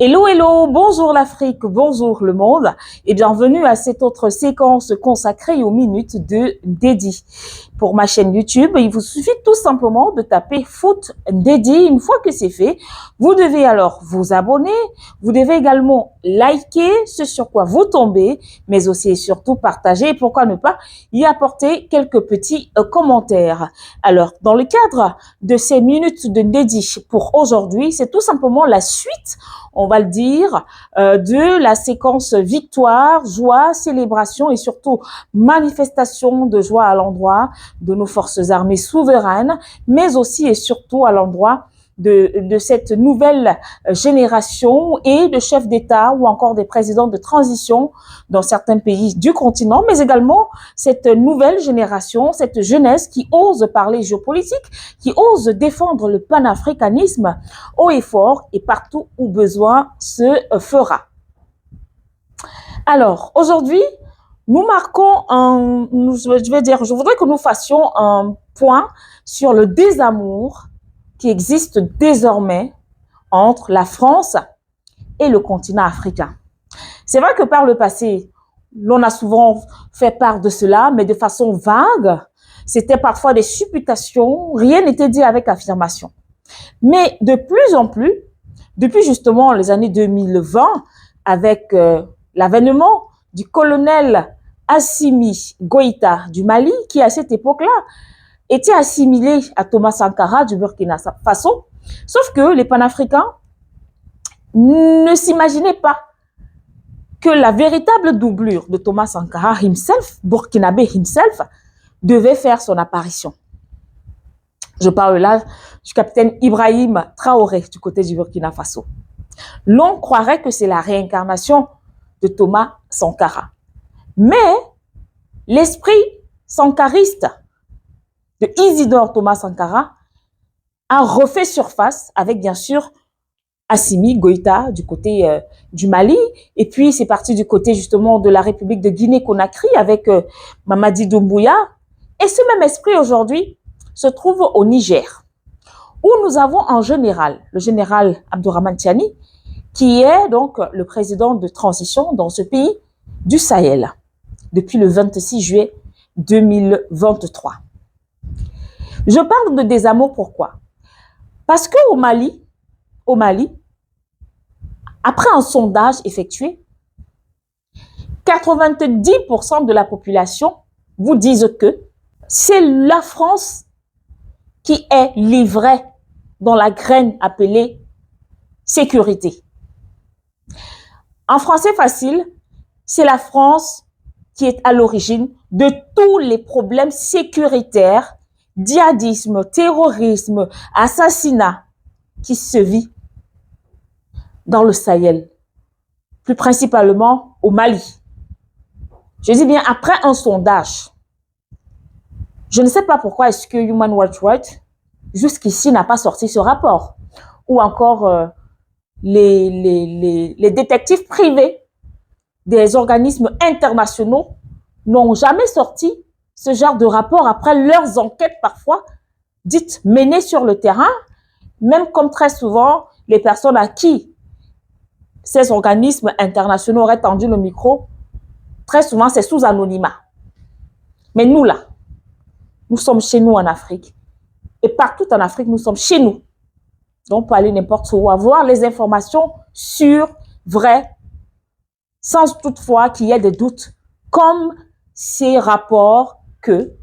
Hello, hello, bonjour l'Afrique, bonjour le monde et bienvenue à cette autre séquence consacrée aux minutes de Ndedi. Pour ma chaîne YouTube, il vous suffit tout simplement de taper Foot Ndedi. Une fois que c'est fait, vous devez alors vous abonner, vous devez également liker ce sur quoi vous tombez, mais aussi et surtout partager et pourquoi ne pas y apporter quelques petits commentaires. Alors, dans le cadre de ces minutes de Ndedi pour aujourd'hui, c'est tout simplement la suite, on va le dire, de la séquence victoire, joie, célébration et surtout manifestation de joie à l'endroit de nos forces armées souveraines, mais aussi et surtout à l'endroit de cette nouvelle génération et de chefs d'État ou encore des présidents de transition dans certains pays du continent, mais également cette nouvelle génération, cette jeunesse qui ose parler géopolitique, qui ose défendre le panafricanisme haut et fort et partout où besoin se fera. Alors, aujourd'hui, nous marquons je voudrais que nous fassions un point sur le désamour qui existe désormais entre la France et le continent africain. C'est vrai que par le passé, l'on a souvent fait part de cela, mais de façon vague. C'était parfois des supputations, rien n'était dit avec affirmation. Mais de plus en plus, depuis justement les années 2020, avec l'avènement du colonel Assimi Goïta du Mali, qui à cette époque-là était assimilé à Thomas Sankara du Burkina Faso, sauf que les panafricains ne s'imaginaient pas que la véritable doublure de Thomas Sankara himself, burkinabé himself, devait faire son apparition. Je parle là du capitaine Ibrahim Traoré du côté du Burkina Faso. L'on croirait que c'est la réincarnation de Thomas Sankara. Mais l'esprit sankariste de Isidore Thomas Sankara a refait surface avec bien sûr Assimi Goïta du côté du Mali, et puis c'est parti du côté justement de la République de Guinée-Conakry avec Mamadi Doumbouya, et ce même esprit aujourd'hui se trouve au Niger, où nous avons en général le général Abdourahmane Tiani, qui est donc le président de transition dans ce pays du Sahel depuis le 26 juillet 2023. Je parle de désamour, pourquoi? Parce qu'au Mali, après un sondage effectué, 90% de la population vous disent que c'est la France qui est livrée dans la graine appelée sécurité. En français facile, c'est la France qui est à l'origine de tous les problèmes sécuritaires, djihadisme, terrorisme, assassinat qui se vit dans le Sahel, plus principalement au Mali. Je dis bien après un sondage. Je ne sais pas pourquoi est-ce que Human Rights Watch jusqu'ici n'a pas sorti ce rapport, ou encore les détectives privés des organismes internationaux n'ont jamais sorti ce genre de rapport après leurs enquêtes parfois dites menées sur le terrain, même comme très souvent les personnes à qui ces organismes internationaux auraient tendu le micro, très souvent c'est sous anonymat. Mais nous là, nous sommes chez nous en Afrique. Et partout en Afrique, nous sommes chez nous. Donc, on peut aller n'importe où, avoir les informations sûres, vraies, sans toutefois qu'il y ait des doutes, comme ces rapports que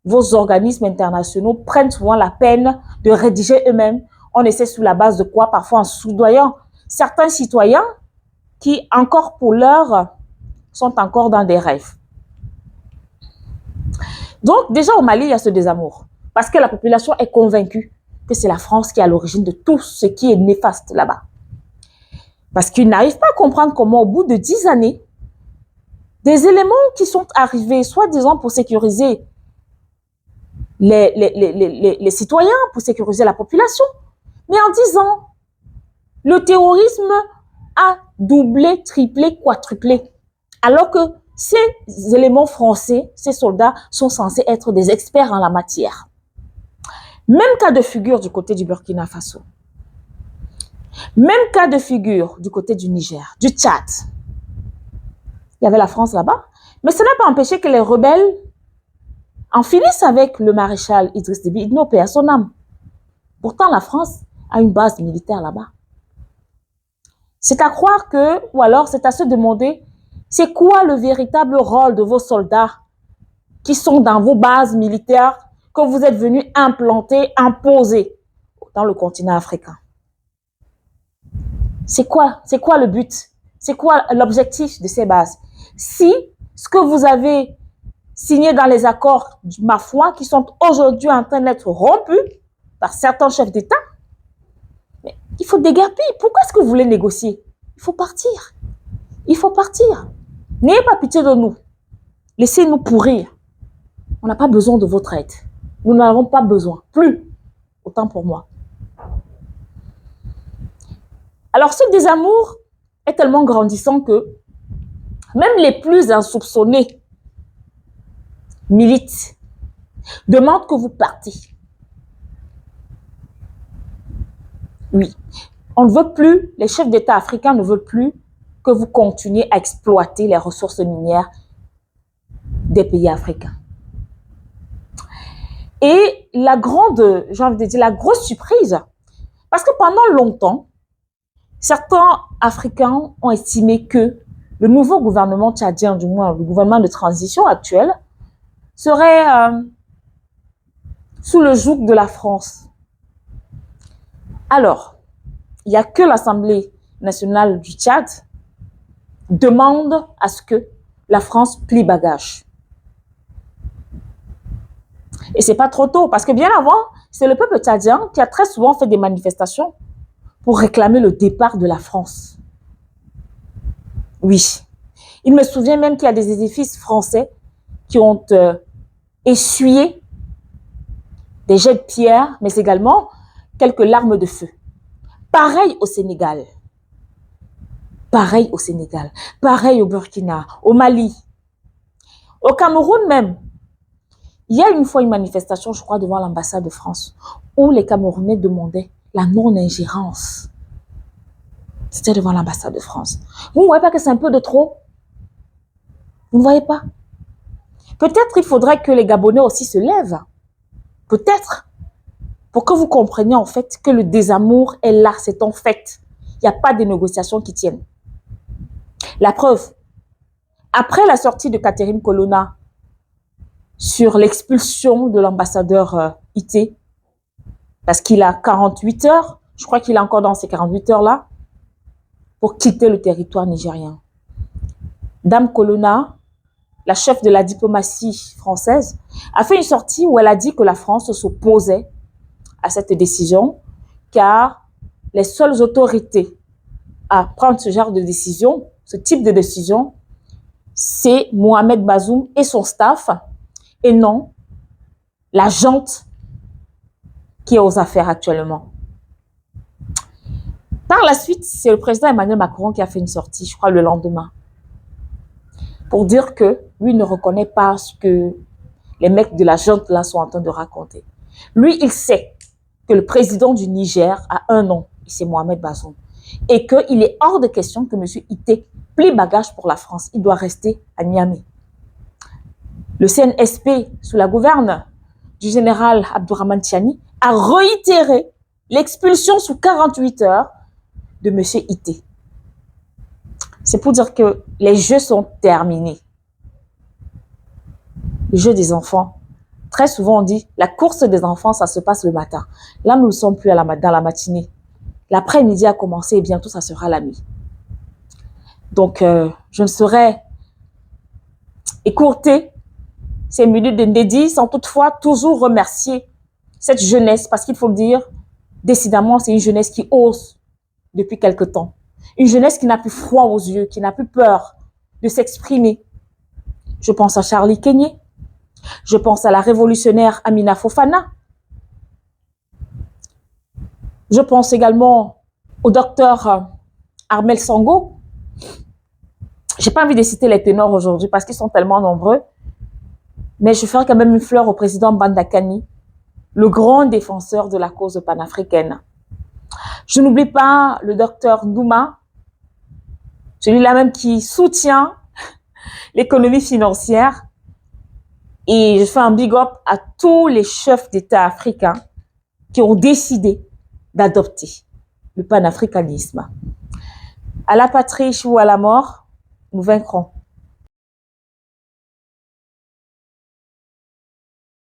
vos organismes internationaux prennent souvent la peine de rédiger eux-mêmes. On essaie sous la base de quoi? Parfois en soudoyant certains citoyens qui, encore pour l'heure, sont encore dans des rêves. Donc, déjà au Mali, il y a ce désamour. Parce que la population est convaincue que c'est la France qui est à l'origine de tout ce qui est néfaste là-bas. Parce qu'ils n'arrivent pas à comprendre comment, au bout de 10 années, des éléments qui sont arrivés, soi-disant pour sécuriser les citoyens, pour sécuriser la population, mais en 10 ans, le terrorisme a doublé, triplé, quadruplé. Alors que ces éléments français, ces soldats, sont censés être des experts en la matière. Même cas de figure du côté du Burkina Faso. Même cas de figure du côté du Niger, du Tchad. Il y avait la France là-bas, mais ça n'a pas empêché que les rebelles en finissent avec le maréchal Idriss Déby Itno, paix à son âme. Pourtant, la France a une base militaire là-bas. C'est à croire que, ou alors c'est à se demander, c'est quoi le véritable rôle de vos soldats qui sont dans vos bases militaires que vous êtes venus implanter, imposer dans le continent africain? C'est quoi le but? C'est quoi l'objectif de ces bases? Si ce que vous avez signé dans les accords, ma foi, qui sont aujourd'hui en train d'être rompus par certains chefs d'État, il faut déguerpir. Pourquoi est-ce que vous voulez négocier? Il faut partir. Il faut partir. N'ayez pas pitié de nous. Laissez-nous pourrir. On n'a pas besoin de votre aide. Nous n'en avons pas besoin. Plus. Autant pour moi. Alors, ce désamour est tellement grandissant que même les plus insoupçonnés militent, demandent que vous partiez. Oui. On ne veut plus, les chefs d'État africains ne veulent plus que vous continuiez à exploiter les ressources minières des pays africains. Et la grande, j'ai envie de dire, la grosse surprise, parce que pendant longtemps, certains Africains ont estimé que le nouveau gouvernement tchadien, du moins le gouvernement de transition actuel, serait sous le joug de la France. Alors, il n'y a que l'Assemblée nationale du Tchad demande à ce que la France plie bagage. Et c'est pas trop tôt, parce que bien avant, c'est le peuple tchadien qui a très souvent fait des manifestations pour réclamer le départ de la France. Oui. Il me souvient même qu'il y a des édifices français qui ont essuyé des jets de pierre, mais également quelques larmes de feu. Pareil au Sénégal. Pareil au Sénégal. Pareil au Burkina, au Mali. Au Cameroun même. Il y a une fois une manifestation, je crois, devant l'ambassade de France, où les Camerounais demandaient la non-ingérence. C'était devant l'ambassade de France. Vous ne voyez pas que c'est un peu de trop? Vous ne voyez pas? Peut-être il faudrait que les Gabonais aussi se lèvent. Peut-être. Pour que vous compreniez en fait que le désamour est là, c'est en fait. Il n'y a pas de négociations qui tiennent. La preuve, après la sortie de Catherine Colonna sur l'expulsion de l'ambassadeur Ité, parce qu'il a 48 heures, je crois qu'il est encore dans ces 48 heures-là, pour quitter le territoire nigérien. Dame Colonna, la chef de la diplomatie française, a fait une sortie où elle a dit que la France s'opposait à cette décision, car les seules autorités à prendre ce genre de décision, ce type de décision, c'est Mohamed Bazoum et son staff, et non la junte qui est aux affaires actuellement. Par la suite, c'est le président Emmanuel Macron qui a fait une sortie, je crois le lendemain, pour dire que lui ne reconnaît pas ce que les mecs de la junte là sont en train de raconter. Lui, il sait que le président du Niger a un nom, c'est Mohamed Bazoum, et qu'il est hors de question que M. Ité plie bagage pour la France. Il doit rester à Niamey. Le CNSP, sous la gouverne du général Abdourahmane Tiani, a réitéré l'expulsion sous 48 heures de M. Ité. C'est pour dire que les jeux sont terminés. Le jeu des enfants. Très souvent, on dit, la course des enfants, ça se passe le matin. Là, nous ne sommes plus dans la matinée. L'après-midi a commencé et bientôt, ça sera la nuit. Donc, je ne saurais écourter ces minutes de Ndédi sans toutefois toujours remercier cette jeunesse, parce qu'il faut le dire, décidément, c'est une jeunesse qui ose depuis quelque temps. Une jeunesse qui n'a plus froid aux yeux, qui n'a plus peur de s'exprimer. Je pense à Charlie Kenyé. Je pense à la révolutionnaire Amina Fofana. Je pense également au docteur Armel Sango. Je n'ai pas envie de citer les ténors aujourd'hui parce qu'ils sont tellement nombreux. Mais je ferai quand même une fleur au président Banda Kani, le grand défenseur de la cause panafricaine. Je n'oublie pas le docteur Ndouma, celui-là même qui soutient l'économie financière. Et je fais un big up à tous les chefs d'État africains qui ont décidé d'adopter le panafricanisme. À la patrie ou à la mort, nous vaincrons.